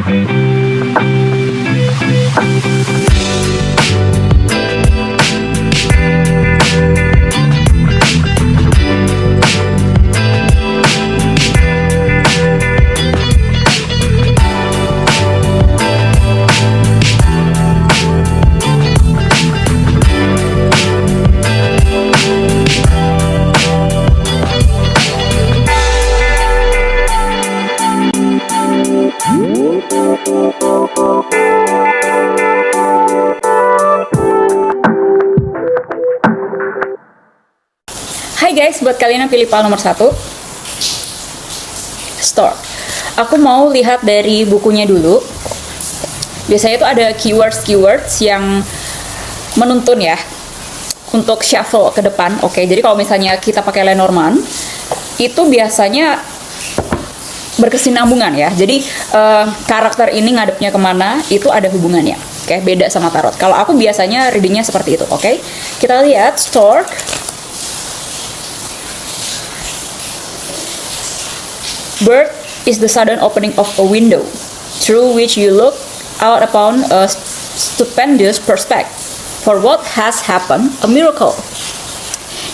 Hai guys, buat kalian yang pilih file nomor 1, store. Aku mau lihat dari bukunya dulu. Biasanya itu ada keywords yang menuntun ya untuk shuffle ke depan. Oke, jadi kalau misalnya kita pakai Lenormand, itu biasanya berkesinambungan ya. Jadi karakter ini ngadepnya kemana, itu ada hubungannya. Oke, beda sama tarot. Kalau aku biasanya readingnya seperti itu. Oke, kita lihat store. Birth is the sudden opening of a window through which you look out upon a stupendous prospect. For what has happened, a miracle.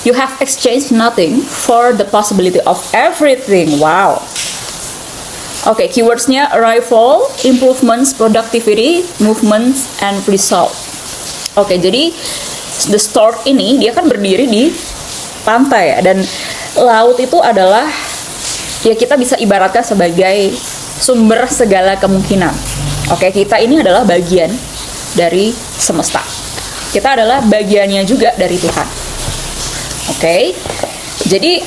You have exchanged nothing for the possibility of everything. Wow. Oke, keywordsnya arrival, improvements, productivity, movements, and result. Oke, jadi the stork ini dia kan berdiri di pantai ya, dan laut itu adalah ya kita bisa ibaratkan sebagai sumber segala kemungkinan. Oke, kita ini adalah bagian dari semesta. Kita adalah bagiannya juga dari Tuhan. Oke, jadi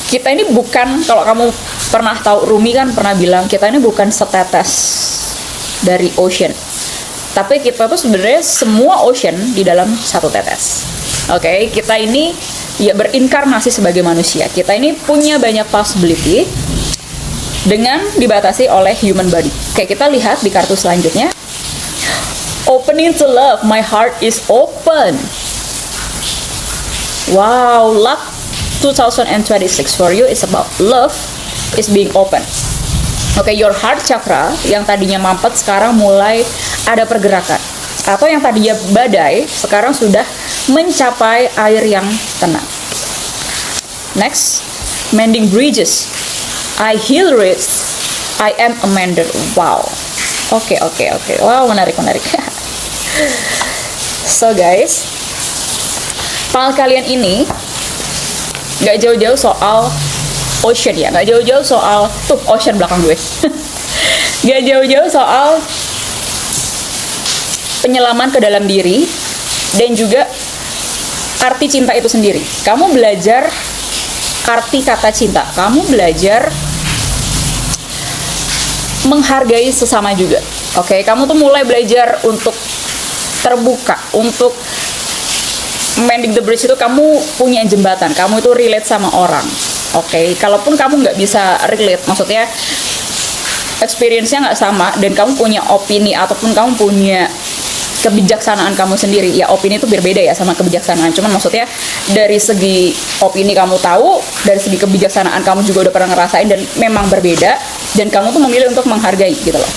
kita ini bukan, kalau kamu pernah tahu, Rumi kan pernah bilang, kita ini bukan setetes dari ocean. Tapi kita tuh sebenarnya semua ocean di dalam satu tetes. Oke, kita ini ya berinkarnasi sebagai manusia. Kita ini punya banyak possibility dengan dibatasi oleh human body. Oke, kita lihat di kartu selanjutnya. Opening to love, my heart is open. Wow, luck 2026 for you is about love is being open. Oke, your heart chakra yang tadinya mampet sekarang mulai ada pergerakan. Atau yang tadinya badai sekarang sudah mencapai air yang tenang. Next, mending bridges. I heal rifts. I am a mender. Wow. Oke. Wow, menarik. So guys, file kalian ini nggak jauh-jauh soal ocean ya, nggak jauh-jauh soal ocean belakang gue. Nggak jauh-jauh soal penyelaman ke dalam diri dan juga arti cinta itu sendiri. Kamu belajar arti kata cinta, kamu belajar menghargai sesama juga. Oke, kamu tuh mulai belajar untuk terbuka, untuk mending the bridge itu kamu punya jembatan, kamu itu relate sama orang. Oke, kalaupun kamu nggak bisa relate, maksudnya experience-nya nggak sama dan kamu punya opini ataupun kamu punya kebijaksanaan kamu sendiri, ya opini itu berbeda ya sama kebijaksanaan, cuman maksudnya dari segi opini kamu tahu, dari segi kebijaksanaan kamu juga udah pernah ngerasain dan memang berbeda, dan kamu tuh memilih untuk menghargai gitu loh.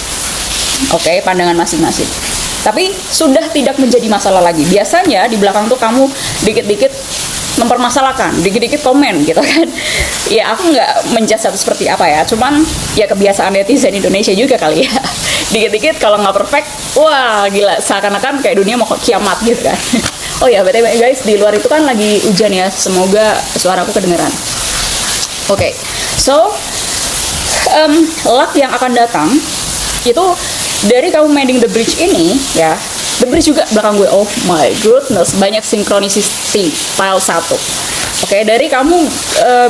Oke, pandangan masing-masing. Tapi sudah tidak menjadi masalah lagi. Biasanya di belakang tuh kamu dikit-dikit mempermasalahkan, dikit-dikit komen gitu kan. Ya aku nggak menjudge seperti apa ya, cuman ya kebiasaan netizen Indonesia juga kali ya. Dikit-dikit kalau nggak perfect, wah gila, seakan-akan kayak dunia mau kiamat gitu kan. Oh ya, BTW guys, di luar itu kan lagi hujan ya, semoga suaraku kedengeran. Oke, so luck yang akan datang itu dari kamu mending the bridge ini ya. The bridge juga belakang gue, oh my goodness, banyak sinkronisiti file 1. Oke, dari kamu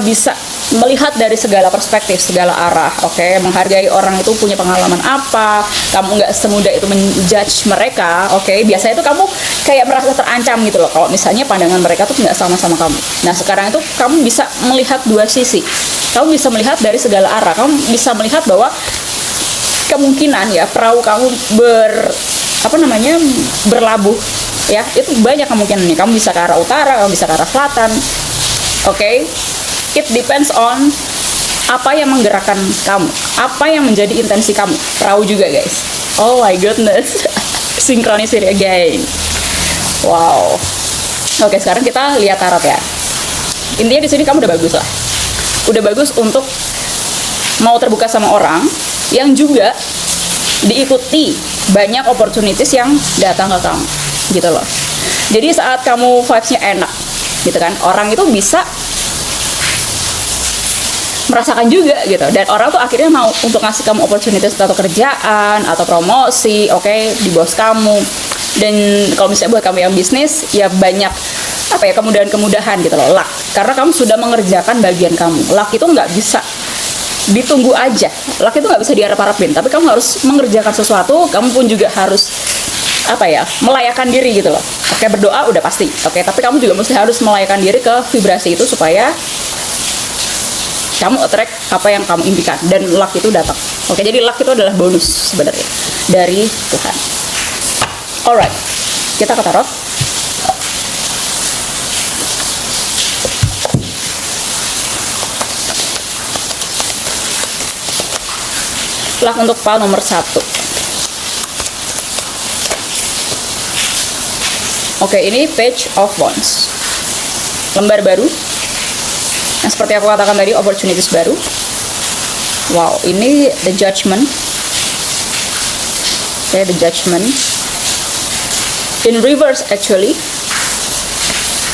bisa melihat dari segala perspektif, segala arah. Oke, menghargai orang itu punya pengalaman apa, kamu nggak semudah itu menjudge mereka. Oke, biasanya itu kamu kayak merasa terancam gitu loh kalau misalnya pandangan mereka tuh nggak sama-sama kamu. Nah sekarang itu kamu bisa melihat dua sisi, kamu bisa melihat dari segala arah, kamu bisa melihat bahwa kemungkinan ya perahu kamu berlabuh ya, itu banyak kemungkinannya. Kamu bisa ke arah utara, kamu bisa ke arah selatan. Oke, it depends on Apa yang menggerakkan kamu? Apa yang menjadi intensi kamu? Perahu juga guys. Oh my goodness. Sinkronisir again. Wow. Oke, sekarang kita lihat tarot ya. Intinya di sini kamu udah bagus lah. Udah bagus untuk mau terbuka sama orang yang juga diikuti banyak opportunities yang datang ke kamu. Gitu loh. Jadi saat kamu vibes-nya enak, gitu kan, orang itu bisa merasakan juga gitu, dan orang tuh akhirnya mau untuk ngasih kamu opportunities atau kerjaan atau promosi, di bos kamu. Dan kalau misalnya buat kamu yang bisnis, ya banyak kemudahan-kemudahan gitu loh, luck, karena kamu sudah mengerjakan bagian kamu. Luck itu nggak bisa ditunggu aja, luck itu nggak bisa diharap-harapin, tapi kamu harus mengerjakan sesuatu. Kamu pun juga harus melayakan diri gitu loh. Berdoa udah pasti, tapi kamu juga mesti harus melayakan diri ke vibrasi itu supaya kamu attract apa yang kamu impikan, dan luck itu datang. Jadi luck itu adalah bonus sebenarnya dari Tuhan. Alright, kita ke tarot. Luck untuk pile nomor 1. Ini Page of Wands, lembar baru. Nah, seperti aku katakan tadi, opportunities baru. Wow, ini The Judgment. The Judgment in reverse actually,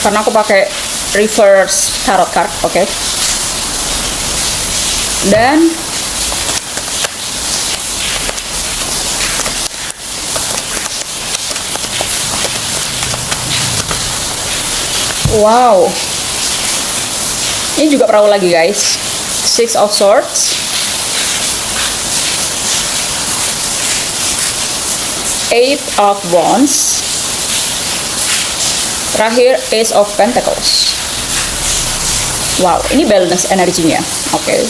karena aku pakai reverse tarot card. Dan wow, ini juga perahu lagi guys. Six of Swords, Eight of Wands, terakhir Ace of Pentacles. Wow, ini balance energinya.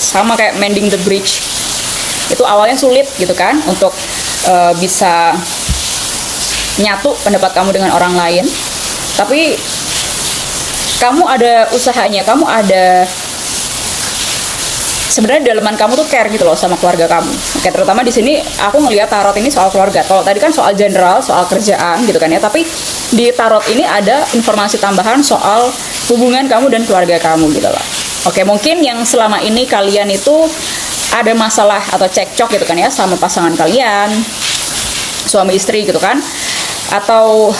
Sama kayak mending the bridge. Itu awalnya sulit gitu kan untuk bisa nyatu pendapat kamu dengan orang lain, tapi kamu ada usahanya, kamu ada sebenarnya dalaman kamu tuh care gitu loh sama keluarga kamu. Terutama di sini aku ngelihat tarot ini soal keluarga. Kalau tadi kan soal general, soal kerjaan gitu kan ya, tapi di tarot ini ada informasi tambahan soal hubungan kamu dan keluarga kamu gitu loh. Mungkin yang selama ini kalian itu ada masalah atau cekcok gitu kan ya sama pasangan kalian, suami istri gitu kan, atau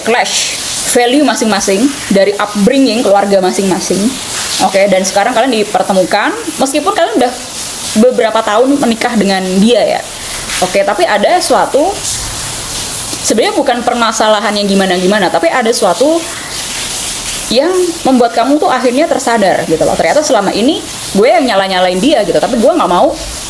clash value masing-masing dari upbringing keluarga masing-masing. Dan sekarang kalian dipertemukan meskipun kalian udah beberapa tahun menikah dengan dia ya. Tapi ada suatu, sebenarnya bukan permasalahan yang gimana-gimana, tapi ada suatu yang membuat kamu tuh akhirnya tersadar gitu loh. Ternyata selama ini gue yang nyala-nyalain dia gitu, tapi gue nggak mau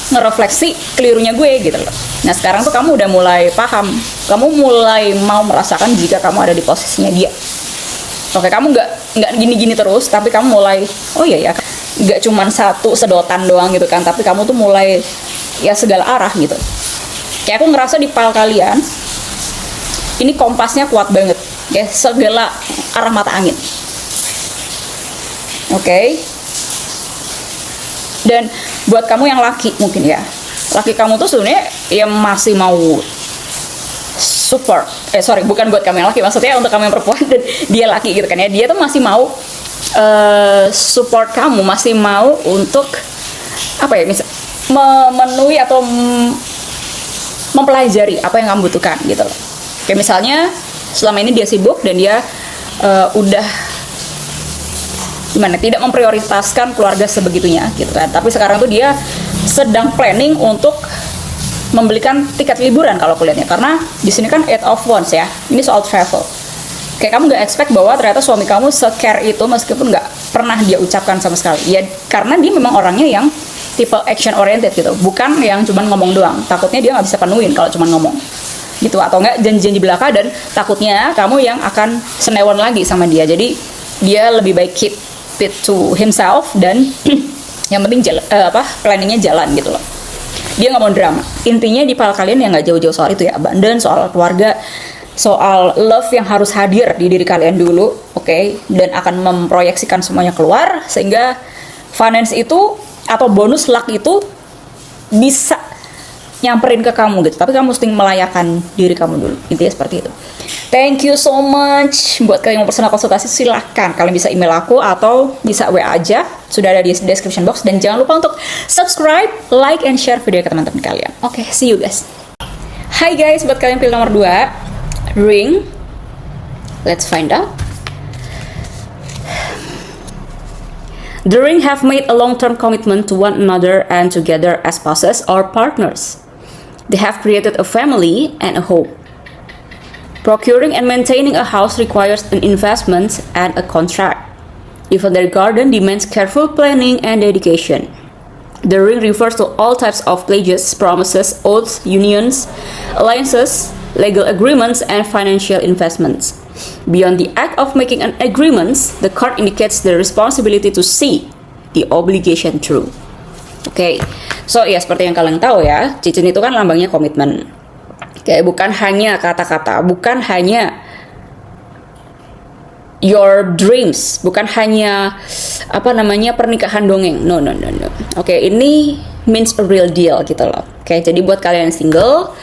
ngerefleksi kelirunya gue gitu loh. Nah sekarang tuh kamu udah mulai paham, kamu mulai mau merasakan jika kamu ada di posisinya dia. Kamu nggak gini-gini terus, tapi kamu mulai, nggak cuman satu sedotan doang gitu kan, tapi kamu tuh mulai ya segala arah gitu. Kayak aku ngerasa di pile kalian ini kompasnya kuat banget ya, segala arah mata angin. Dan buat kamu yang laki mungkin ya, laki kamu tuh sebenarnya yang masih mau support, bukan buat kamu yang laki, maksudnya untuk kamu yang perempuan dan dia laki gitu kan ya, dia tuh masih mau support kamu, masih mau untuk memenuhi atau mempelajari apa yang kamu butuhkan gitu loh. Misalnya selama ini dia sibuk dan dia udah tidak memprioritaskan keluarga sebegitunya gitu kan, tapi sekarang tuh dia sedang planning untuk membelikan tiket liburan kalau kuliahnya, karena di sini kan Eight of Wands ya, ini soal travel. Kamu nggak expect bahwa ternyata suami kamu se-care itu meskipun nggak pernah dia ucapkan sama sekali ya, karena dia memang orangnya yang tipe action oriented gitu, bukan yang cuman ngomong doang. Takutnya dia nggak bisa penuhin kalau cuman ngomong gitu, atau enggak janji-janji belaka, dan takutnya kamu yang akan senewon lagi sama dia. Jadi dia lebih baik keep it to himself, dan yang penting planningnya jalan gitu loh. Dia nggak mau drama. Intinya di pal kalian yang nggak jauh-jauh soal itu ya, abandon, soal keluarga, soal love yang harus hadir di diri kalian dulu, oke, dan akan memproyeksikan semuanya keluar sehingga finance itu atau bonus luck itu bisa nyamperin ke kamu gitu. Tapi kamu mesti melayakan diri kamu dulu, intinya seperti itu. Thank you so much. Buat kalian yang mau personal konsultasi, silahkan kalian bisa email aku atau bisa WA aja, sudah ada di description box. Dan jangan lupa untuk subscribe, like, and share video ke teman-teman kalian. Oke, see you guys. Hai guys, buat kalian pilih nomor 2 ring, let's find out. The ring have made a long-term commitment to one another and together as spouses or partners. They have created a family and a home. Procuring and maintaining a house requires an investment and a contract. Even their garden demands careful planning and dedication. The ring refers to all types of pledges, promises, oaths, unions, alliances, legal agreements, and financial investments. Beyond the act of making an agreement, the card indicates the responsibility to see the obligation through. Oke, so ya seperti yang kalian tahu ya, cincin itu kan lambangnya komitmen. Kayak bukan hanya kata-kata, bukan hanya your dreams, bukan hanya pernikahan dongeng. No. Oke, ini means a real deal gitu loh. Oke, jadi buat kalian yang single,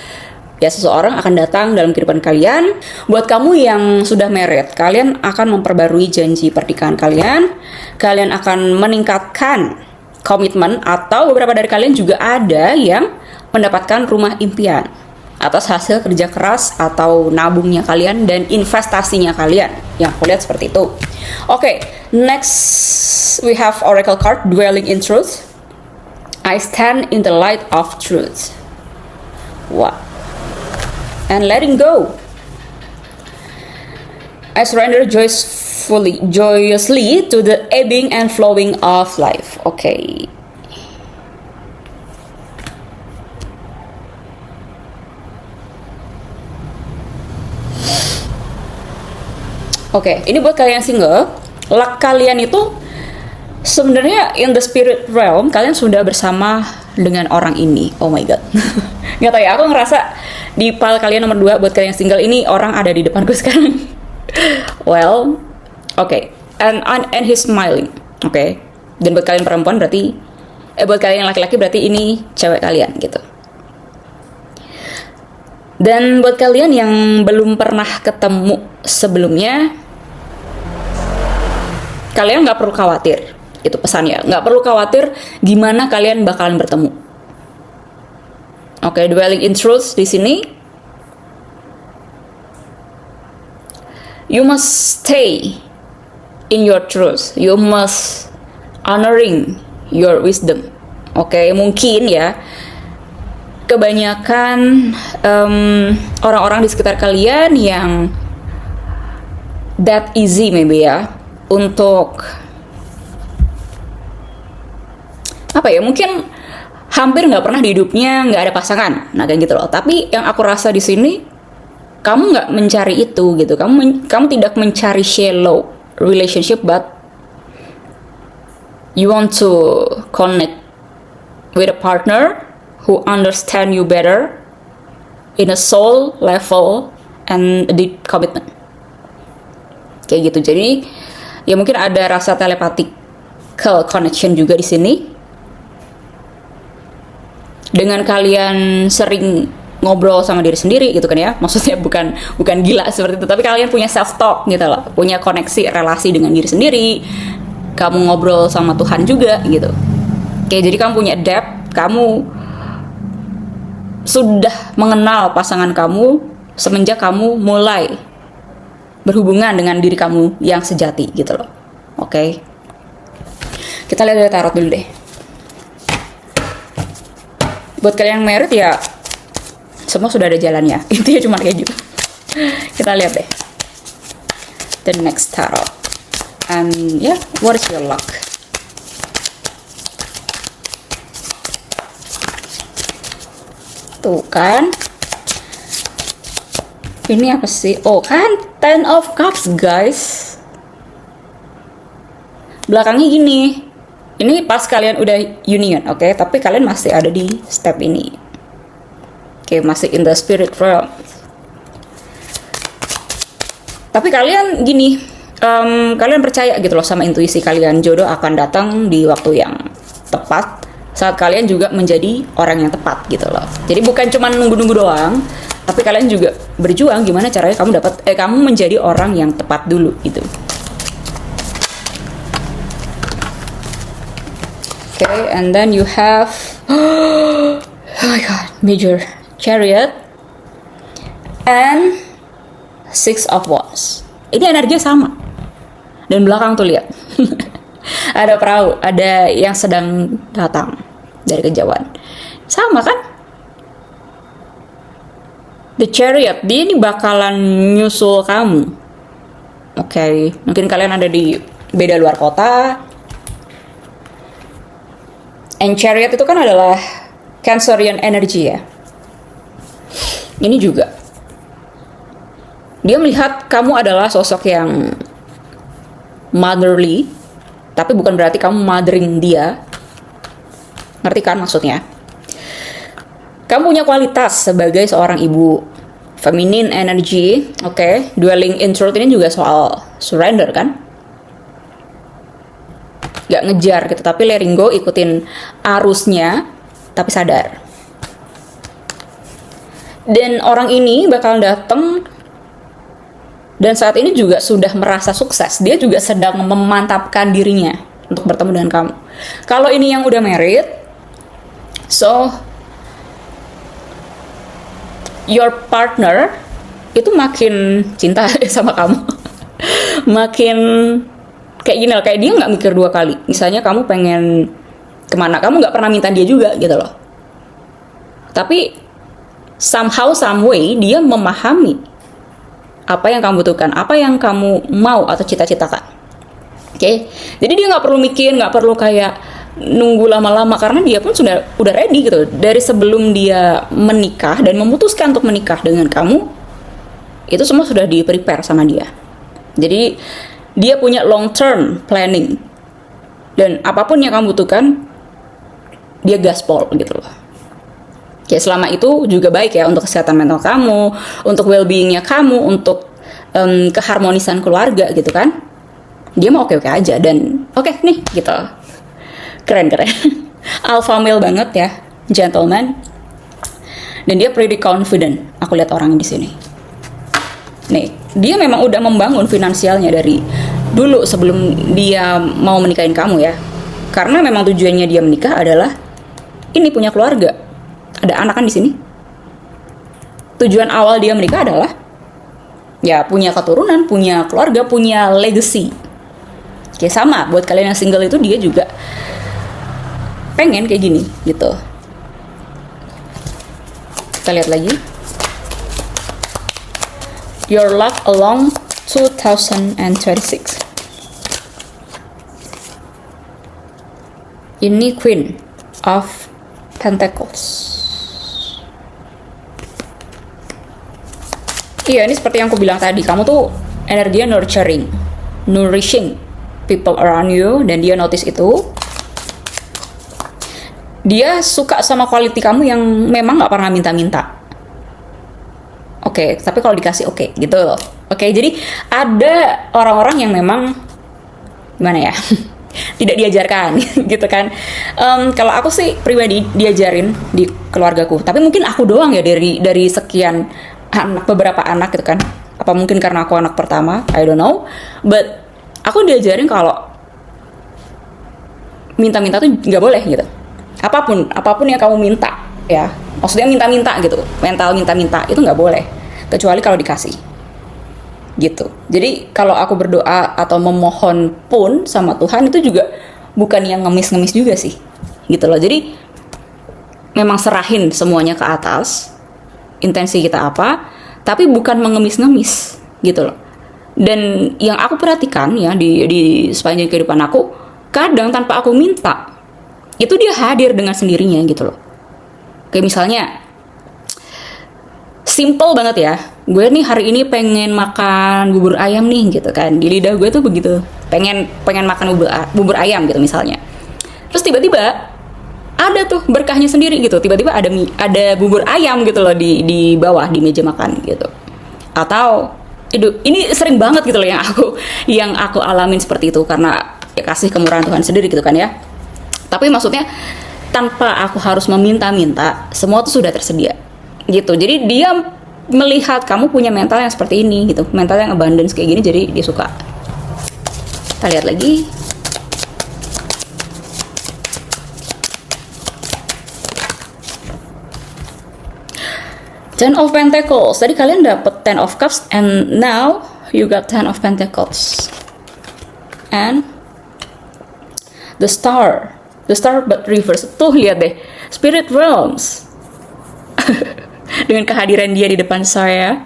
ya seseorang akan datang dalam kehidupan kalian. Buat kamu yang sudah married, kalian akan memperbarui janji pernikahan kalian. Kalian akan meningkatkan komitmen, atau beberapa dari kalian juga ada yang mendapatkan rumah impian atas hasil kerja keras atau nabungnya kalian dan investasinya kalian. Yang aku lihat seperti itu. Oke, next we have Oracle card, Dwelling in Truth. I stand in the light of truth. What? And letting go. I surrender joyously to the ebbing and flowing of life. Okay. Oke, ini buat kalian yang single, luck kalian itu sebenarnya in the spirit realm, kalian sudah bersama dengan orang ini. Oh my god. Nggak tahu ya, aku ngerasa di pile kalian nomor 2 buat kalian yang single ini orang ada di depanku sekarang. Well, okay. And he's smiling. Okay. Dan buat kalian perempuan berarti buat kalian yang laki-laki berarti ini cewek kalian gitu. Dan buat kalian yang belum pernah ketemu sebelumnya, kalian nggak perlu khawatir. Itu pesannya, nggak perlu khawatir gimana kalian bakalan bertemu. Oke, dwelling in truth di sini. You must stay in your truth. You must honoring your wisdom. Oke, mungkin ya kebanyakan orang-orang di sekitar kalian yang that easy maybe ya untuk mungkin hampir nggak pernah di hidupnya nggak ada pasangan, nah kayak gitu loh. Tapi yang aku rasa di sini kamu nggak mencari itu gitu, kamu tidak mencari shallow relationship, but you want to connect with a partner who understand you better in a soul level and a deep commitment. Kayak gitu. Jadi ya mungkin ada rasa telepathical connection juga di sini. Dengan kalian sering ngobrol sama diri sendiri gitu kan ya. Maksudnya bukan gila seperti itu, tapi kalian punya self talk gitu loh. Punya koneksi relasi dengan diri sendiri. Kamu ngobrol sama Tuhan juga gitu. Oke, jadi kamu punya depth, kamu sudah mengenal pasangan kamu semenjak kamu mulai berhubungan dengan diri kamu yang sejati gitu loh. Oke. Kita lihat dari tarot dulu deh. Buat kalian yang married ya semua sudah ada jalannya. Intinya cuma kayak gitu. Kita lihat deh. The next tarot. And yeah, what is your luck? Tuh kan. Ini apa sih? Oh kan, Ten of Cups guys. Belakangnya gini. Ini pas kalian udah union, oke? Tapi kalian masih ada di step ini. Oke, masih in the spirit realm. Tapi kalian gini, kalian percaya gitu loh sama intuisi kalian, jodoh akan datang di waktu yang tepat saat kalian juga menjadi orang yang tepat gitu loh. Jadi bukan cuma nunggu-nunggu doang, tapi kalian juga berjuang gimana caranya kamu menjadi orang yang tepat dulu gitu. Okay, and then you have oh my god, Major Chariot and Six of Wands. Ini energinya sama. Dan belakang tuh lihat. Ada perahu, ada yang sedang datang dari kejauhan. Sama kan? The Chariot, dia ini bakalan nyusul kamu. Oke, mungkin kalian ada di beda luar kota. And Chariot itu kan adalah Cancerian energy ya. Ini juga. Dia melihat kamu adalah sosok yang motherly, tapi bukan berarti kamu mothering dia. Ngerti kan maksudnya? Kamu punya kualitas sebagai seorang ibu. Feminine energy, oke. Dwelling in truth ini juga soal surrender kan? Gak ngejar gitu, tapi letting go, ikutin arusnya, tapi sadar. Dan orang ini bakal datang, dan saat ini juga sudah merasa sukses. Dia juga sedang memantapkan dirinya untuk bertemu dengan kamu. Kalau ini yang udah married, so your partner itu makin cinta sama kamu. Makin kayak gini loh, kayak dia nggak mikir dua kali. Misalnya kamu pengen kemana, kamu nggak pernah minta dia juga gitu loh. Tapi somehow, some way dia memahami apa yang kamu butuhkan, apa yang kamu mau atau cita-citakan. Oke, jadi dia nggak perlu mikir, nggak perlu kayak nunggu lama-lama, karena dia pun udah ready gitu. Dari sebelum dia menikah dan memutuskan untuk menikah dengan kamu, itu semua sudah di prepare sama dia. Jadi dia punya long term planning, dan apapun yang kamu butuhkan dia gaspol gitu loh. Ya selama itu juga baik ya untuk kesehatan mental kamu, untuk well-beingnya kamu, untuk keharmonisan keluarga gitu kan. Dia mau oke-oke aja, dan oke nih gitu. Keren. Alpha male banget ya, gentleman. Dan dia pretty confident. Aku lihat orang di sini. Nih, dia memang udah membangun finansialnya dari dulu sebelum dia mau menikahin kamu ya. Karena memang tujuannya dia menikah adalah ini punya keluarga. Ada anak kan di sini. Tujuan awal dia menikah adalah ya punya keturunan, punya keluarga, punya legacy. Kayak sama buat kalian yang single itu, dia juga pengen kayak gini gitu. Kita lihat lagi. Your luck along 2026. Ini Queen of Pentacles. Iya, ini seperti yang aku bilang tadi, kamu tuh energinya nurturing, nourishing people around you, dan dia notice itu. Dia suka sama quality kamu yang memang gak pernah minta-minta. Oke, tapi kalau dikasih oke, gitu loh. Oke, jadi ada orang-orang yang memang gimana ya, tidak diajarkan gitu kan. Kalau aku sih pribadi diajarin di keluargaku, tapi mungkin aku doang ya dari sekian beberapa anak gitu kan. Apa mungkin karena aku anak pertama, I don't know. But aku diajarin kalau minta-minta tuh nggak boleh gitu. Apapun yang kamu minta ya, maksudnya minta-minta gitu, mental minta-minta itu nggak boleh, kecuali kalau dikasih gitu. Jadi kalau aku berdoa atau memohon pun sama Tuhan itu juga bukan yang ngemis-ngemis juga sih gitu loh. Jadi memang serahin semuanya ke atas, intensi kita apa, tapi bukan mengemis-ngemis gitu loh. Dan yang aku perhatikan ya di sepanjang kehidupan aku, kadang tanpa aku minta itu dia hadir dengan sendirinya gitu loh. Kayak misalnya simple banget ya, gue nih hari ini pengen makan bubur ayam nih gitu kan, di lidah gue tuh begitu pengen makan bubur ayam gitu misalnya. Terus tiba-tiba ada tuh berkahnya sendiri gitu, tiba-tiba ada bubur ayam gitu loh di bawah di meja makan gitu. Atau Ini sering banget gitu loh yang aku alamin seperti itu, karena ya kasih kemurahan Tuhan sendiri gitu kan ya. Tapi maksudnya tanpa aku harus meminta-minta, semua tuh sudah tersedia gitu. Jadi dia melihat kamu punya mental yang seperti ini gitu, mental yang abundance kayak gini, jadi dia suka. Kita lihat lagi. Ten of Pentacles. Tadi kalian dapet Ten of Cups, and now you got Ten of Pentacles. And the Star but reverse. Tuh lihat deh, Spirit Realms. Dengan kehadiran dia di depan saya,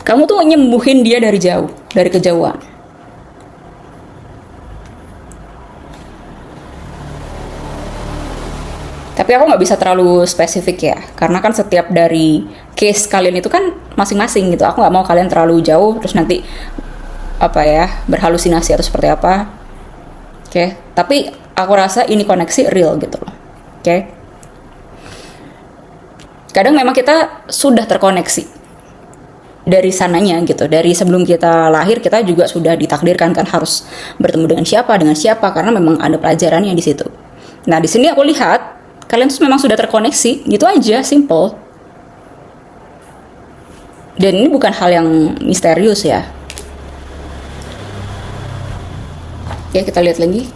kamu tuh nyembuhin dia dari jauh, dari kejauhan. Tapi aku nggak bisa terlalu spesifik ya, karena kan setiap dari case kalian itu kan masing-masing gitu. Aku nggak mau kalian terlalu jauh, terus nanti berhalusinasi atau seperti apa. Oke, tapi aku rasa ini koneksi real gitu loh. Oke. Kadang memang kita sudah terkoneksi dari sananya gitu. Dari sebelum kita lahir kita juga sudah ditakdirkan kan harus bertemu dengan siapa, karena memang ada pelajarannya di situ. Nah, di sini aku lihat kalian tuh memang sudah terkoneksi, gitu aja, simple. Dan ini bukan hal yang misterius ya. Oke, kita lihat lagi.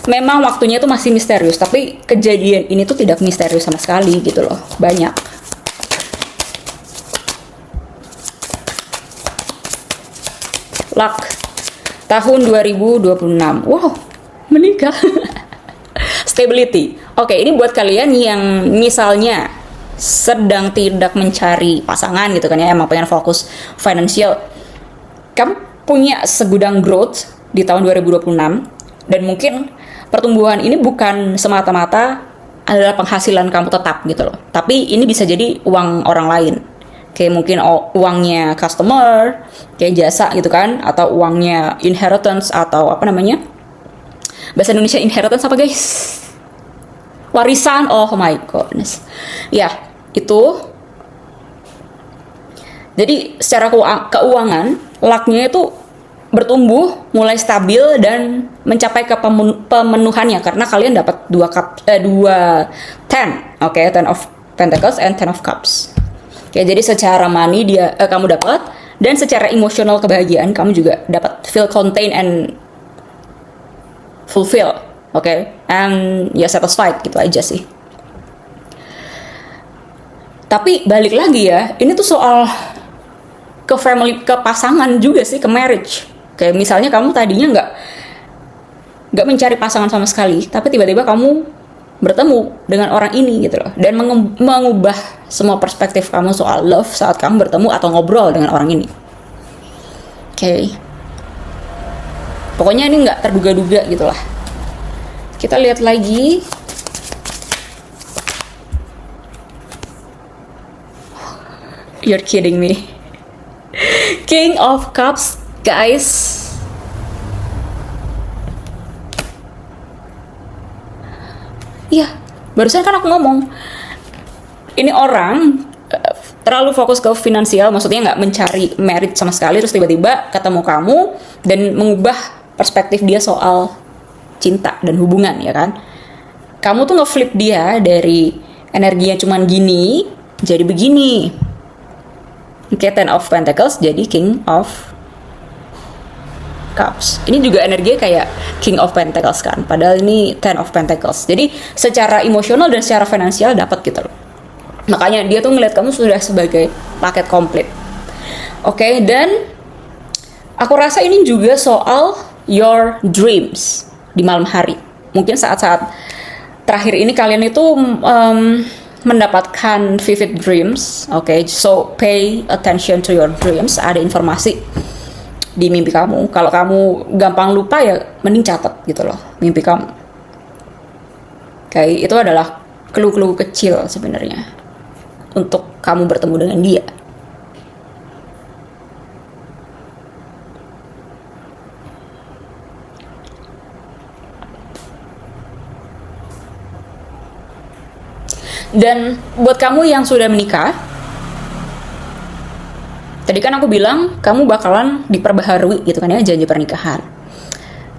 Memang waktunya tuh masih misterius, tapi kejadian ini tuh tidak misterius sama sekali gitu loh. Banyak. Luck. Tahun 2026. Wow, menikah. Stability. Oke, ini buat kalian yang misalnya sedang tidak mencari pasangan gitu kan ya, emang pengen fokus financial. Kamu punya segudang growth di tahun 2026, dan mungkin pertumbuhan ini bukan semata-mata adalah penghasilan kamu tetap gitu loh. Tapi ini bisa jadi uang orang lain. Kayak mungkin uangnya customer, kayak jasa gitu kan, atau uangnya inheritance, atau apa namanya? Bahasa Indonesia inheritance apa guys? Warisan. Oh my goodness. Ya, itu. Jadi secara keuangan, lucknya itu bertumbuh, mulai stabil dan mencapai ke pemenuhannya, karena kalian dapat dua ten, oke, Ten of Pentacles and Ten of Cups. Oke, jadi secara money kamu dapat, dan secara emosional kebahagiaan kamu juga dapat, feel contained and fulfill, and ya satisfied gitu aja sih. Tapi balik lagi ya, ini tuh soal ke family, ke pasangan juga sih, ke marriage. Kayak misalnya kamu tadinya nggak mencari pasangan sama sekali, tapi tiba-tiba kamu bertemu dengan orang ini gitu loh, dan mengubah semua perspektif kamu soal love saat kamu bertemu atau ngobrol dengan orang ini. Pokoknya ini nggak terduga-duga gitu lah. Kita lihat lagi. You're kidding me. King of Cups, guys. Iya, barusan kan aku ngomong. Ini orang terlalu fokus ke finansial, maksudnya nggak mencari merit sama sekali, terus tiba-tiba ketemu kamu dan mengubah perspektif dia soal cinta dan hubungan, ya kan? Kamu tuh nge-flip dia dari energinya cuman gini jadi begini. Ten of Pentacles jadi King of Cups. Ini juga energinya kayak King of Pentacles kan, padahal ini Ten of Pentacles. Jadi secara emosional dan secara finansial dapat gitu loh. Makanya dia tuh ngeliat kamu sudah sebagai paket komplit. Dan aku rasa ini juga soal your dreams di malam hari. Mungkin saat-saat terakhir ini kalian itu mendapatkan vivid dreams. So pay attention to your dreams. Ada informasi di mimpi kamu. Kalau kamu gampang lupa ya mending catat gitu loh mimpi kamu. Itu adalah clue-clue kecil sebenarnya untuk kamu bertemu dengan dia. Dan buat kamu yang sudah menikah, Tadi kan aku bilang kamu bakalan diperbaharui gitu kan ya, janji pernikahan.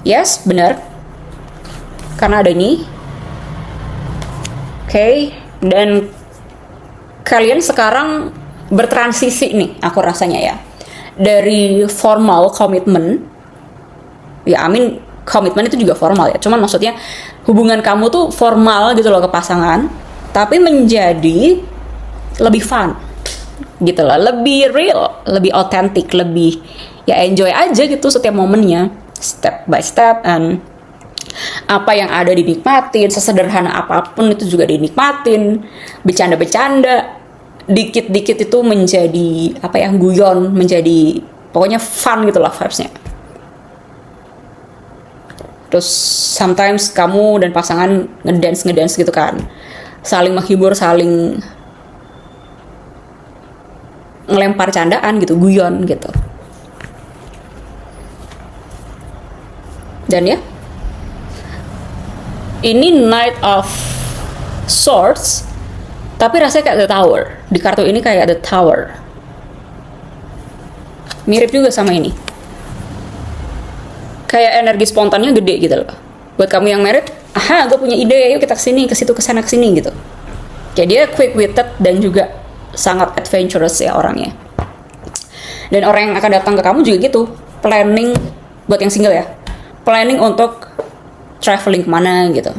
Yes, benar. Karena ada ini. Oke, dan kalian sekarang bertransisi nih, aku rasanya ya. Dari formal komitmen, ya komitmen itu juga formal ya. Cuman maksudnya hubungan kamu tuh formal gitu loh ke pasangan, tapi menjadi lebih fun gitu loh, lebih real, lebih authentic, lebih ya enjoy aja gitu setiap momennya, step by step, and apa yang ada dinikmatin, sesederhana apapun itu juga dinikmatin, bercanda-bercanda, dikit-dikit itu menjadi apa ya, guyon, menjadi pokoknya fun gitu lah vibes-nya. Terus sometimes kamu dan pasangan ngedance gitu kan, saling menghibur, saling ngelempar candaan gitu, guyon gitu. Dan ya, ini Knight of Swords, tapi rasanya kayak The Tower. Di kartu ini kayak The Tower. Mirip juga sama ini. Kayak energi spontannya gede gitu loh. Buat kamu yang married, gue punya ide, yuk kita kesini, ke situ, kesana, kesini gitu. Kayak dia quick-witted dan juga sangat adventurous ya orangnya. Dan orang yang akan datang ke kamu juga gitu, planning buat yang single ya, planning untuk traveling kemana gitu.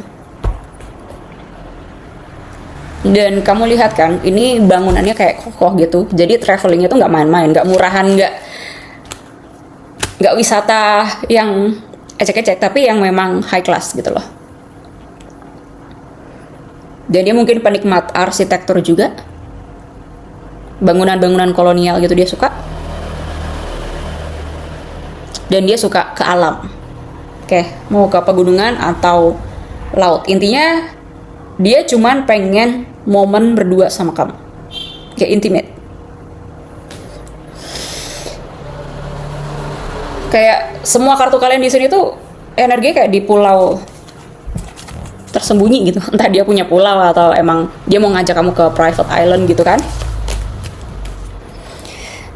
Dan kamu lihat kan, ini bangunannya kayak kokoh gitu, jadi travelingnya tuh nggak main-main, nggak murahan, nggak wisata yang ecek-ecek, tapi yang memang high class gitu loh. Dan dia mungkin penikmat arsitektur juga, bangunan-bangunan kolonial gitu dia suka. Dan dia suka ke alam. Oke, mau ke pegunungan atau laut. Intinya dia cuman pengen momen berdua sama kamu. Kayak intimate. Kayak semua kartu kalian di sini tuh energinya kayak di pulau tersembunyi gitu. Entah dia punya pulau atau emang dia mau ngajak kamu ke private island gitu kan.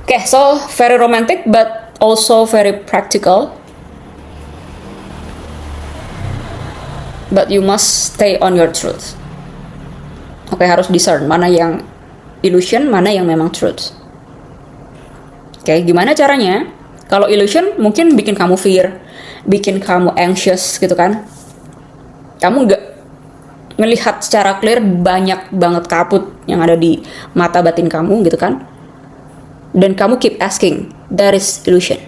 Okay, so very romantic but also very practical. But you must stay on your truth. Oke, harus discern mana yang illusion, mana yang memang truth. Oke, gimana caranya? Kalau illusion mungkin bikin kamu fear, bikin kamu anxious gitu kan. Kamu nggak ngelihat secara clear, banyak banget kabut yang ada di mata batin kamu gitu kan. Dan kamu keep asking, that is illusion.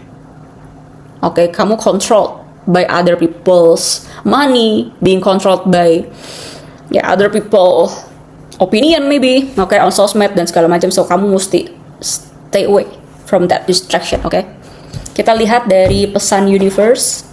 Oke, kamu controlled by other people's money, being controlled by other people opinion maybe, on sosmed dan segala macam. So kamu mesti stay away from that distraction. Kita lihat dari pesan universe.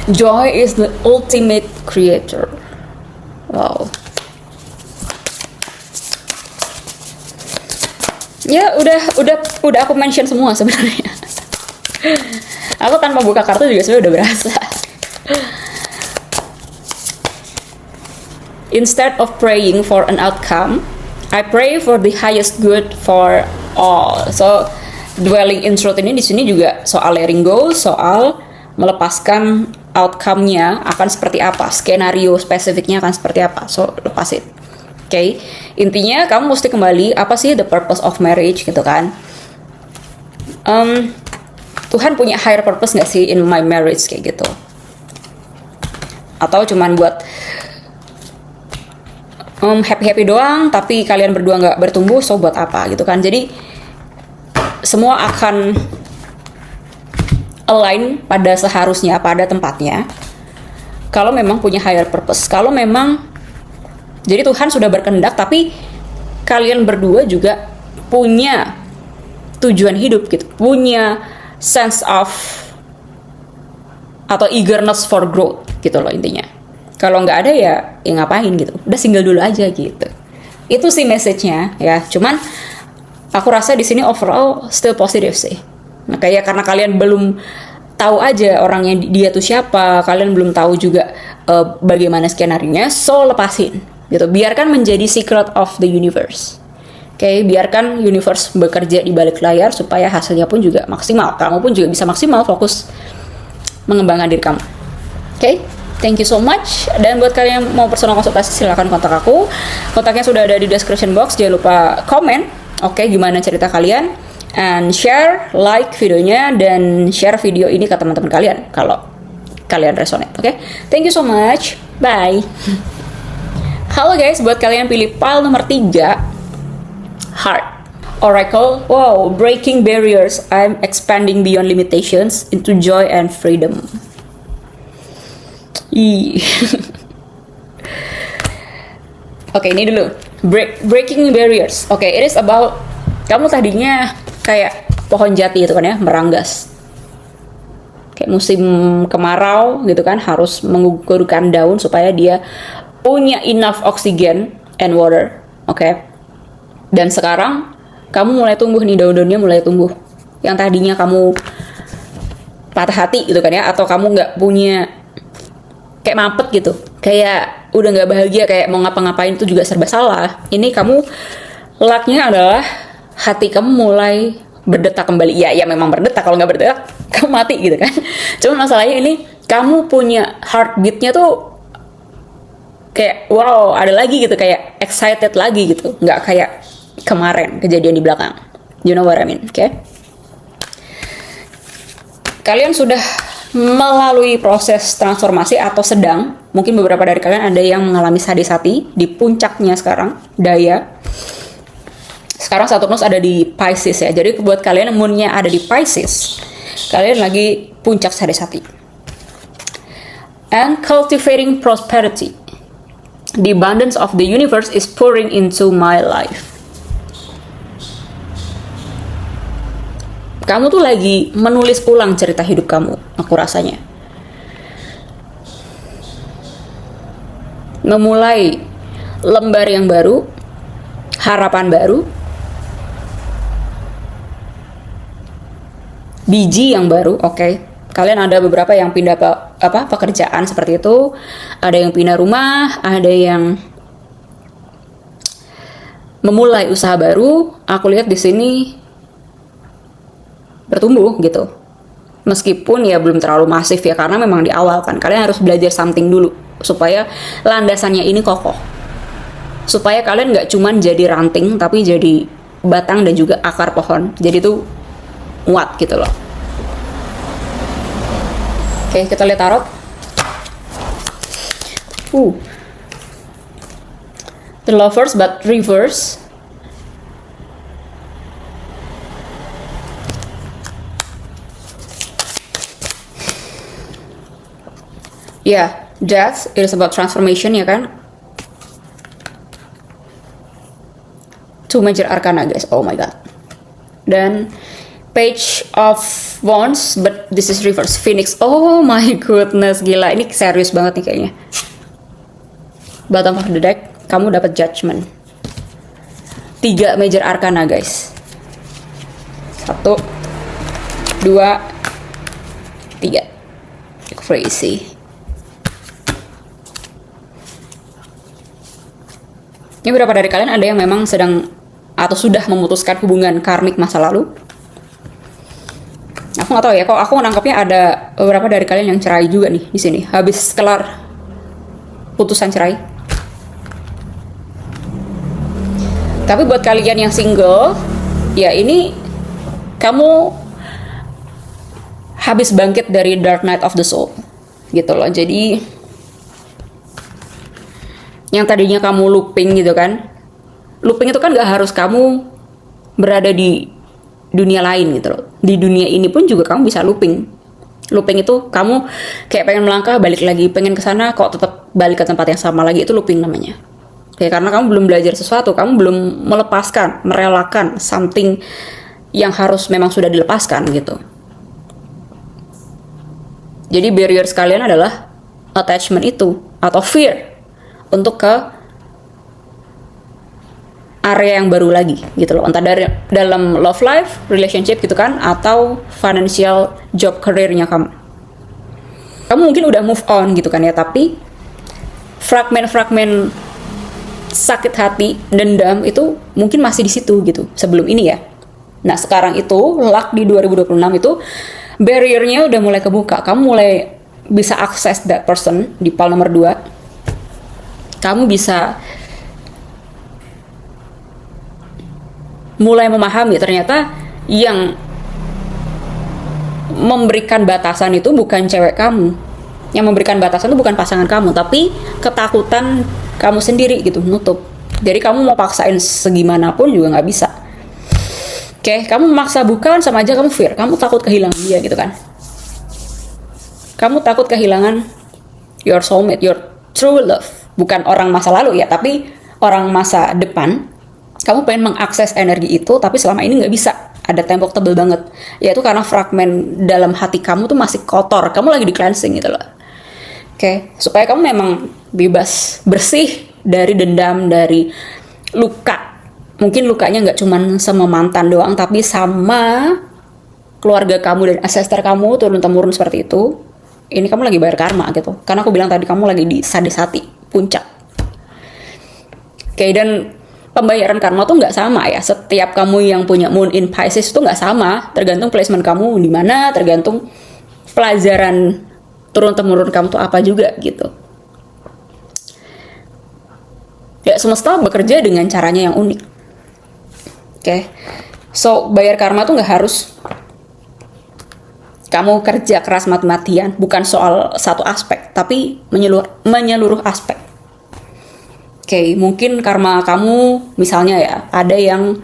Joy is the ultimate creator. Wow. Ya udah aku mention semua sebenarnya. Aku tanpa buka kartu juga sebenarnya udah berasa. Instead of praying for an outcome, I pray for the highest good for all. So dwelling in truth ini di sini juga soal letting go, soal melepaskan outcome-nya akan seperti apa, skenario spesifiknya akan seperti apa. So lepasin. Intinya kamu mesti kembali apa sih the purpose of marriage gitu kan. Tuhan punya higher purpose gak sih in my marriage kayak gitu, atau cuman buat happy doang tapi kalian berdua gak bertumbuh, so buat apa gitu kan. Jadi semua akan align pada seharusnya, pada tempatnya, kalau memang punya higher purpose. Kalau memang jadi Tuhan sudah berkehendak, tapi kalian berdua juga punya tujuan hidup gitu, punya sense of atau eagerness for growth gitu loh intinya. Kalau nggak ada ya ngapain gitu, udah single dulu aja gitu. Itu sih message-nya ya. Cuman aku rasa di sini overall still positif sih. Nah, kayak karena kalian belum tahu aja orangnya dia tuh siapa, kalian belum tahu juga bagaimana skenarionya, so lepasin gitu. Biarkan menjadi secret of the universe. Oke, biarkan universe bekerja di balik layar supaya hasilnya pun juga maksimal. Kamu pun juga bisa maksimal fokus mengembangkan diri kamu. Oke, thank you so much. Dan buat kalian yang mau personal konsultasi silahkan kontak aku. Kontaknya sudah ada di description box. Jangan lupa komen. Oke, gimana cerita kalian? And share, like videonya, dan share video ini ke teman-teman kalian kalau kalian resonate. Oke, thank you so much. Bye. Halo guys, buat kalian yang pilih file nomor 3, Heart. Oracle, wow, breaking barriers. I'm expanding beyond limitations into joy and freedom. Oke, ini dulu. Breaking barriers. Oke, it is about kamu tadinya kayak pohon jati itu kan ya, meranggas. Kayak musim kemarau gitu kan, harus menggugurkan daun supaya dia punya enough oxygen and water. Oke. Dan sekarang kamu mulai tumbuh nih, daun-daunnya mulai tumbuh. Yang tadinya kamu patah hati gitu kan ya, atau kamu nggak punya, kayak mampet gitu, kayak udah nggak bahagia, kayak mau ngapa-ngapain itu juga serba salah. Ini kamu lucknya adalah hati kamu mulai berdetak kembali. Ya memang berdetak, kalau nggak berdetak kamu mati gitu kan. Cuma masalahnya ini kamu punya heartbeatnya tuh kayak wow, ada lagi gitu, kayak excited lagi gitu, nggak kayak kemarin kejadian di belakang. You know what I mean, oke? Okay? Kalian sudah melalui proses transformasi atau sedang, mungkin beberapa dari kalian ada yang mengalami sadisati di puncaknya sekarang, daya. Sekarang Saturnus ada di Pisces ya, jadi buat kalian yang moonnya ada di Pisces, kalian lagi puncak sadisati. And cultivating prosperity. The abundance of the universe is pouring into my life. Kamu tuh lagi menulis ulang cerita hidup kamu, aku rasanya. Memulai lembar yang baru, harapan baru, biji yang baru, oke. Kalian ada beberapa yang pindah pekerjaan seperti itu, ada yang pindah rumah, ada yang memulai usaha baru. Aku lihat di sini bertumbuh gitu. Meskipun ya belum terlalu masif ya, karena memang di awal kan kalian harus belajar something dulu supaya landasannya ini kokoh. Supaya kalian nggak cuman jadi ranting tapi jadi batang dan juga akar pohon. Jadi tuh kuat gitu loh. Oke, kita lihat tarot. The Lovers but reverse. Yeah, death, it is about transformation ya kan. Two major arcana guys, oh my god. Dan Page of Wands, but this is reverse. Phoenix, oh my goodness, gila, ini serius banget nih kayaknya. Bottom of the deck, kamu dapat Judgment. 3 major arcana guys. 1, 2, 3. Crazy. Ini beberapa dari kalian ada yang memang sedang atau sudah memutuskan hubungan karmik masa lalu. Aku nggak tahu ya, kok aku nangkapnya ada beberapa dari kalian yang cerai juga nih di sini. Habis kelar putusan cerai. Tapi buat kalian yang single, ya ini kamu habis bangkit dari Dark Night of the Soul gitu loh. Jadi yang tadinya kamu looping gitu kan, looping itu kan gak harus kamu berada di dunia lain gitu loh. Di dunia ini pun juga kamu bisa looping. Looping itu kamu kayak pengen melangkah balik lagi, pengen kesana kok tetap balik ke tempat yang sama lagi, itu looping namanya. Kayak karena kamu belum belajar sesuatu, kamu belum melepaskan, merelakan something yang harus memang sudah dilepaskan gitu. Jadi barrier sekalian adalah attachment itu atau fear untuk ke area yang baru lagi gitu loh, entah dari dalam love life, relationship gitu kan, atau financial, job, career-nya kamu. Kamu mungkin udah move on gitu kan ya, tapi fragmen-fragmen sakit hati, dendam itu mungkin masih di situ gitu sebelum ini ya. Nah sekarang itu luck di 2026 itu barrier-nya udah mulai kebuka, kamu mulai bisa akses that person di pal nomor 2. Kamu bisa mulai memahami ternyata yang memberikan batasan itu bukan cewek kamu. Yang memberikan batasan itu bukan pasangan kamu, tapi ketakutan kamu sendiri gitu, nutup. Jadi kamu mau paksain segimanapun juga nggak bisa. Oke, kamu memaksa bukan, sama aja kamu fear. Kamu takut kehilangan dia gitu kan. Kamu takut kehilangan your soulmate, your true love. Bukan orang masa lalu ya, tapi orang masa depan. Kamu pengen mengakses energi itu, tapi selama ini nggak bisa. Ada tembok tebel banget. Yaitu karena fragmen dalam hati kamu tuh masih kotor. Kamu lagi di cleansing gitu loh. Oke, supaya kamu memang bebas, bersih dari dendam, dari luka. Mungkin lukanya nggak cuma sama mantan doang, tapi sama keluarga kamu dan ancestor kamu, turun-temurun seperti itu. Ini kamu lagi bayar karma gitu. Karena aku bilang tadi kamu lagi di sadis hati, puncak. Oke, dan pembayaran karma tuh nggak sama ya. Setiap kamu yang punya moon in Pisces itu nggak sama. Tergantung placement kamu di mana, tergantung pelajaran turun-temurun kamu tuh apa juga gitu. Ya semesta bekerja dengan caranya yang unik. Oke, so bayar karma tuh nggak harus kamu kerja keras mati-matian. Bukan soal satu aspek, tapi menyeluruh aspek. Oke, mungkin karma kamu misalnya ya, ada yang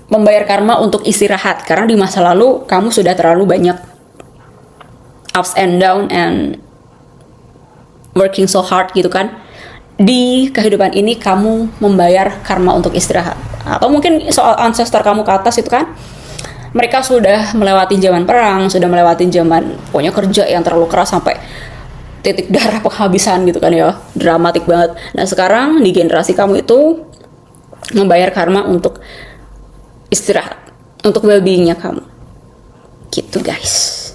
membayar karma untuk istirahat karena di masa lalu kamu sudah terlalu banyak ups and down and working so hard gitu kan. Di kehidupan ini kamu membayar karma untuk istirahat. Atau mungkin soal ancestor kamu ke atas itu kan, mereka sudah melewati zaman perang, sudah melewati zaman pokoknya kerja yang terlalu keras sampai titik darah penghabisan gitu kan ya, dramatik banget. Nah sekarang di generasi kamu itu membayar karma untuk istirahat, untuk well-beingnya kamu gitu guys.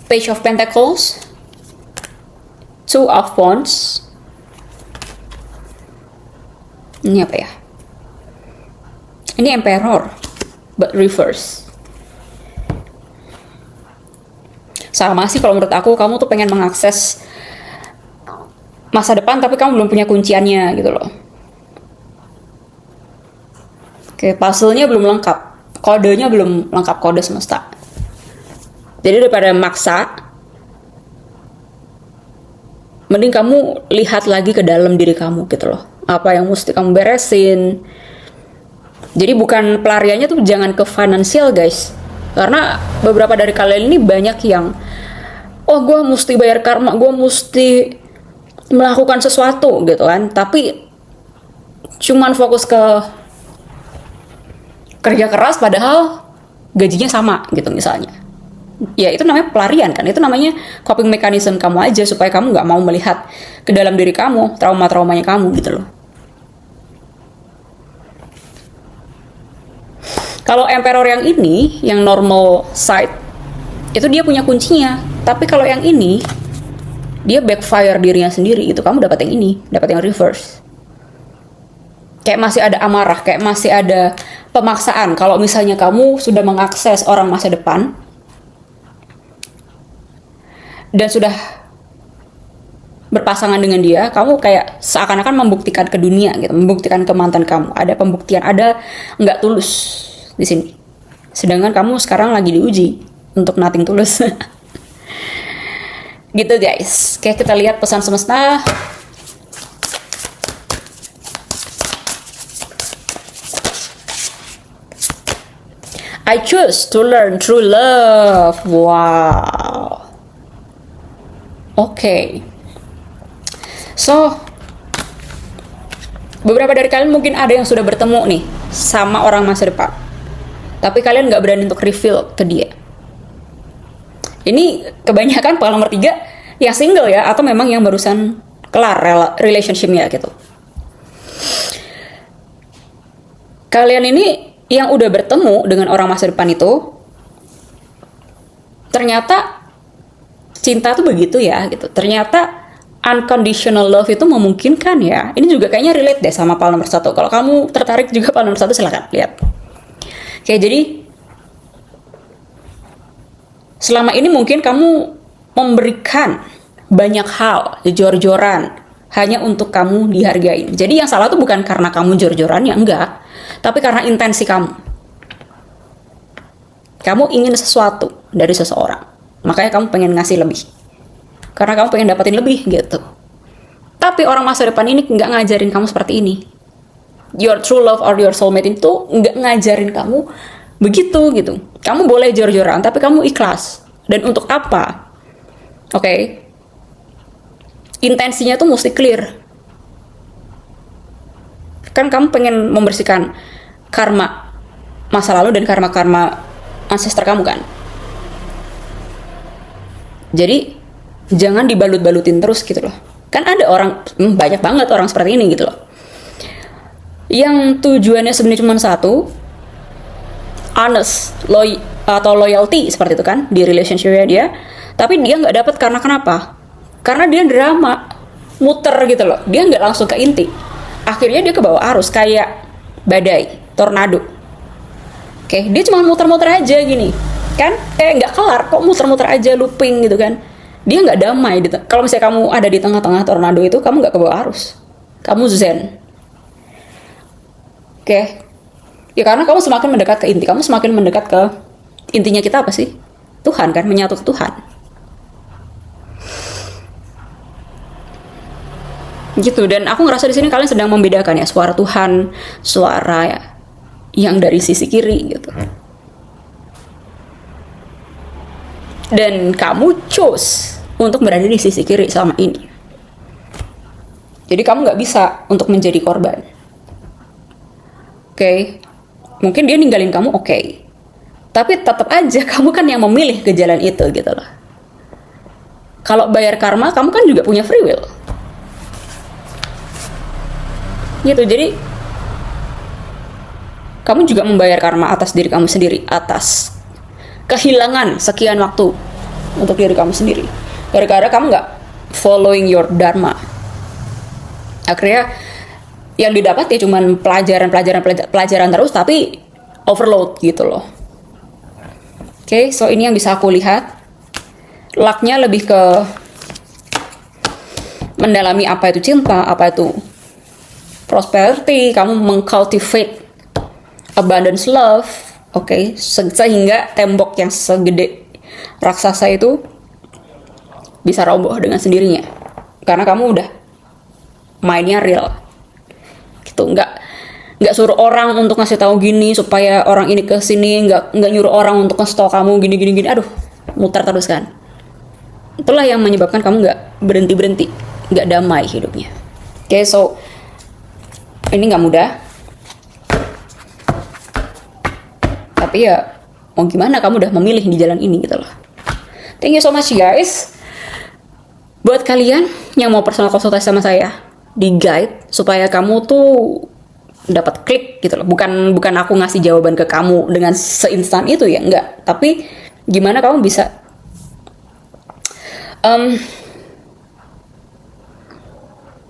Page of Pentacles, Two of Wands, ini apa ya, ini Emperor but reverse. Sama sih kalau menurut aku, kamu tuh pengen mengakses masa depan tapi kamu belum punya kunciannya gitu loh. Oke, puzzle-nya belum lengkap, kodenya belum lengkap, kode semesta. Jadi daripada maksa, mending kamu lihat lagi ke dalam diri kamu gitu loh. Apa yang mesti kamu beresin. Jadi bukan pelariannya tuh jangan ke finansial guys. Karena beberapa dari kalian ini banyak yang, oh gue mesti bayar karma, gue mesti melakukan sesuatu gitu kan. Tapi cuman fokus ke kerja keras padahal gajinya sama gitu misalnya. Ya itu namanya pelarian kan, itu namanya coping mechanism kamu aja supaya kamu nggak mau melihat ke dalam diri kamu, trauma-traumanya kamu gitu loh. Kalau Emperor yang ini, yang normal side, itu dia punya kuncinya. Tapi kalau yang ini, dia backfire dirinya sendiri, itu kamu dapat yang ini, dapat yang reverse. Kayak masih ada amarah, kayak masih ada pemaksaan. Kalau misalnya kamu sudah mengakses orang masa depan, dan sudah berpasangan dengan dia, kamu kayak seakan-akan membuktikan ke dunia gitu, membuktikan ke mantan kamu. Ada pembuktian, ada nggak tulus di sini. Sedangkan kamu sekarang lagi diuji untuk nothing tulus. Gitu guys. Oke, kita lihat pesan semesta. I choose to learn true love. Wow. Oke. So, beberapa dari kalian mungkin ada yang sudah bertemu nih sama orang masa depan. Tapi kalian nggak berani untuk reveal ke dia. Ini kebanyakan pal nomor 3 yang single ya, atau memang yang barusan kelar relationship-nya gitu. Kalian ini yang udah bertemu dengan orang masa depan itu, ternyata cinta tuh begitu ya gitu. Ternyata unconditional love itu memungkinkan ya. Ini juga kayaknya relate deh sama PAL nomor 1. Kalau kamu tertarik juga PAL nomor 1, silahkan lihat. Oke, jadi selama ini mungkin kamu memberikan banyak hal jor-joran hanya untuk kamu dihargain. Jadi yang salah tuh bukan karena kamu jor-jorannya, enggak, tapi karena intensi kamu. Kamu ingin sesuatu dari seseorang, makanya kamu pengen ngasih lebih. Karena kamu pengen dapetin lebih gitu. Tapi orang masa depan ini nggak ngajarin kamu seperti ini. Your true love or your soulmate itu nggak ngajarin kamu begitu gitu. Kamu boleh jor-joran, tapi kamu ikhlas. Dan untuk apa? Oke. Intensinya tuh mesti clear. Kan kamu pengen membersihkan karma masa lalu dan karma-karma ancestor kamu kan. Jadi jangan dibalut-balutin terus gitu loh. Kan ada orang, banyak banget orang seperti ini gitu loh, yang tujuannya sebenarnya cuma satu, honest, atau loyalty seperti itu kan di relationship-nya dia, tapi dia nggak dapat karena kenapa? Karena dia drama, muter gitu loh. Dia nggak langsung ke inti. Akhirnya dia ke bawah arus kayak badai, tornado. Oke, dia cuma muter-muter aja gini, kan? Nggak kelar, kok muter-muter aja, looping gitu kan? Dia nggak damai. Kalau misalnya kamu ada di tengah-tengah tornado itu, kamu nggak ke bawah arus, kamu zen. Oke, ya karena kamu semakin mendekat ke inti, kamu semakin mendekat ke intinya kita apa sih? Tuhan kan, menyatu ke Tuhan. Gitu. Dan aku ngerasa di sini kalian sedang membedakan ya suara Tuhan, suara ya yang dari sisi kiri gitu. Dan kamu choose untuk berada di sisi kiri selama ini. Jadi kamu nggak bisa untuk menjadi korban. Oke. Mungkin dia ninggalin kamu, oke. Tapi tetap aja kamu kan yang memilih ke jalan itu gitu loh. Kalau bayar karma, kamu kan juga punya free will. Gitu, jadi kamu juga membayar karma atas diri kamu sendiri, atas kehilangan sekian waktu untuk diri kamu sendiri, gara-gara kamu nggak following your dharma. Akhirnya yang didapat ya cuman pelajaran terus, tapi overload gitu loh. Oke, so ini yang bisa aku lihat. Lucknya lebih ke mendalami apa itu cinta, apa itu prosperity, kamu mengcultivate abundance love, oke, sehingga tembok yang segede raksasa itu bisa roboh dengan sendirinya, karena kamu udah mainnya real, gitu, nggak suruh orang untuk ngasih tahu gini supaya orang ini ke sini, nggak nyuruh orang untuk ngasih tahu kamu gini, aduh, muter terus kan. Itulah yang menyebabkan kamu nggak berhenti, nggak damai hidupnya. Oke, so ini nggak mudah, tapi ya mau gimana, kamu udah memilih di jalan ini gitu loh. Thank you so much guys. Buat kalian yang mau personal konsultasi sama saya, di guide supaya kamu tuh dapat klik gitu loh. Bukan aku ngasih jawaban ke kamu dengan seinstan itu ya, enggak. Tapi gimana kamu bisa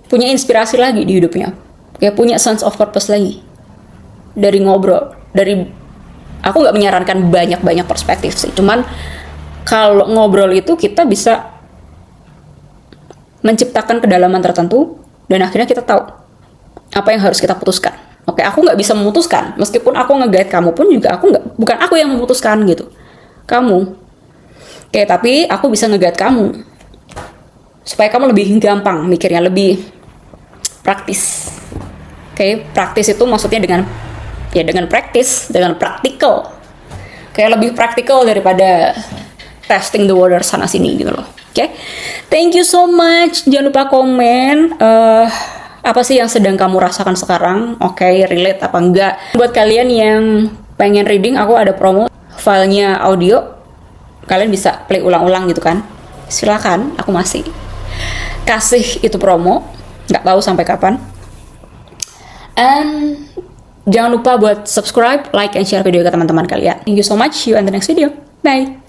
punya inspirasi lagi di hidupnya, kayak punya sense of purpose lagi dari ngobrol. Aku nggak menyarankan banyak perspektif sih, cuman kalau ngobrol itu kita bisa menciptakan kedalaman tertentu dan akhirnya kita tahu apa yang harus kita putuskan. Oke, aku nggak bisa memutuskan, meskipun aku nge-guide kamu pun juga bukan aku yang memutuskan gitu, kamu. Oke, tapi aku bisa nge-guide kamu supaya kamu lebih gampang mikirnya, lebih praktis. Oke, praktis itu maksudnya dengan praktis, dengan praktikal. Kayak lebih praktikal daripada testing the water sana sini gitu loh. Oke, thank you so much. Jangan lupa komen apa sih yang sedang kamu rasakan sekarang. Oke, relate apa enggak. Buat kalian yang pengen reading, aku ada promo filenya audio. Kalian bisa play ulang-ulang gitu kan. silakan, aku masih kasih itu promo, nggak tahu sampai kapan. And jangan lupa buat subscribe, like, and share video ke teman-teman kalian. Thank you so much. See you in the next video. Bye.